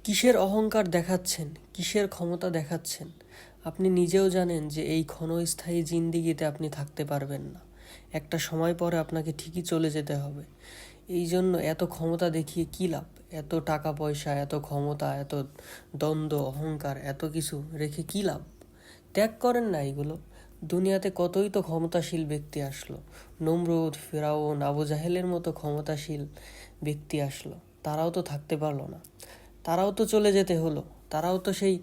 কিসের অহংকার দেখাচ্ছেন, কিসের ক্ষমতা দেখাচ্ছেন? আপনি নিজেও জানেন যে এই ক্ষণস্থায়ী জিন্দিগিতে আপনি থাকতে পারবেন না। একটা সময় পরে আপনাকে ঠিকই চলে যেতে হবে। এই জন্য এত ক্ষমতা দেখিয়ে কী লাভ? এত টাকা পয়সা, এত ক্ষমতা, এত দ্বন্দ্ব, অহংকার, এত কিছু রেখে কী লাভ? ত্যাগ করেন না এগুলো। দুনিয়াতে কতই তো ক্ষমতাশীল ব্যক্তি আসলো। নমরুদ, ফেরাউন, আবু জাহেলের মতো ক্ষমতাশীল ব্যক্তি আসলো, তারাও তো থাকতে পারলো না। তারাও তো চলে যেতে হলো। তারাও তো সেই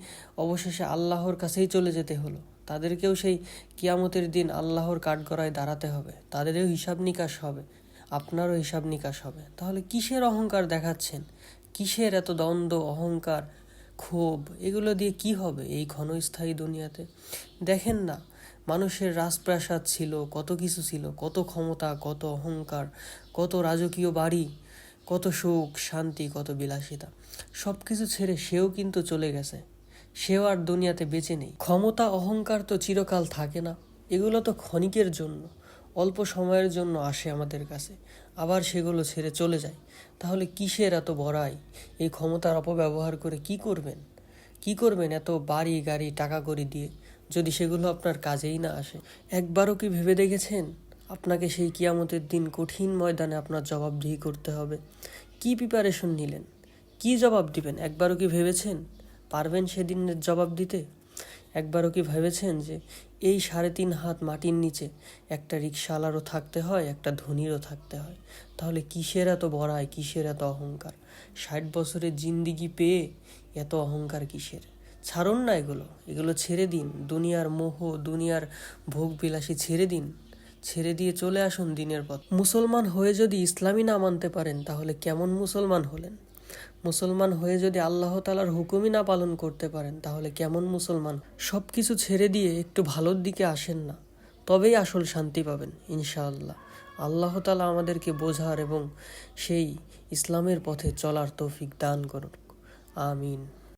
অবশেষে আল্লাহর কাছেই চলে যেতে হলো। তাদেরকেও সেই কিয়ামতের দিন আল্লাহর কাঠগড়ায় দাঁড়াতে হবে। তাদেরও হিসাব নিকাশ হবে, আপনারও হিসাব নিকাশ হবে। তাহলে কিসের অহংকার দেখাচ্ছেন? কিসের এত দ্বন্দ্ব, অহংকার, ক্ষোভ? এগুলো দিয়ে কি হবে এই ক্ষণস্থায়ী দুনিয়াতে? দেখেন না, মানুষের রাজপ্রাসাদ ছিল, কত কিছু ছিল, কত ক্ষমতা, কত অহংকার, কত রাজকীয় বাড়ি, কত সুখ শান্তি, কত বিলাসিতা। সব কিছু ছেড়ে সেও কিন্তু চলে গেছে। সেও আর দুনিয়াতে বেঁচে নেই। ক্ষমতা, অহংকার তো চিরকাল থাকে না। এগুলো তো ক্ষণিকের জন্য, অল্প সময়ের জন্য আসে আমাদের কাছে, আবার সেগুলো ছেড়ে চলে যায়। তাহলে কিসের এত বড়াই? এই ক্ষমতার অপব্যবহার করে কি করবেন? কি করবেন এত বাড়ি গাড়ি টাকা কড়ি দিয়ে, যদি সেগুলো আপনার কাজেই না আসে? একবারও কি ভেবে দেখেছেন আপনাকে সেই কিয়ামতের দিন কঠিন ময়দানে আপনার জবাবদিহি করতে হবে? কি প্রিপারেশন নিলেন? কি জবাব দিবেন? একবারও কি ভেবেছেন পারবেন সেদিনের জবাব দিতে? একবারও কি ভেবেছেন যে এই 3.5 হাত মাটির নিচে একটা রিকশাওয়ালারও থাকতে হয়, একটা ধনীরও থাকতে হয়? তাহলে কিসের এত বড়াই, কিসের এত অহংকার? 60 বছরের জিন্দিগি পেয়ে এত অহংকার কিসের? ছাড়ুন না এগুলো, এগুলো ছেড়ে দিন। দুনিয়ার মোহ, দুনিয়ার ভোগ বিলাসী ছেড়ে দিন। ছেড়ে দিয়ে চলে আসুন দিনের পথ। মুসলমান হয়ে যদি ইসলামই না মানতে পারেন, তাহলে কেমন মুসলমান হলেন? মুসলমান হয়ে যদি আল্লাহ তাআলার হুকুমই না পালন করতে পারেন, তাহলে কেমন মুসলমান? সব কিছু ছেড়ে দিয়ে একটু ভালোর দিকে আসেন না, তবেই আসল শান্তি পাবেন ইনশাআল্লাহ। আল্লাহ তাআলা আমাদেরকে বোঝার এবং সেই ইসলামের পথে চলার তৌফিক দান করুন। আমিন।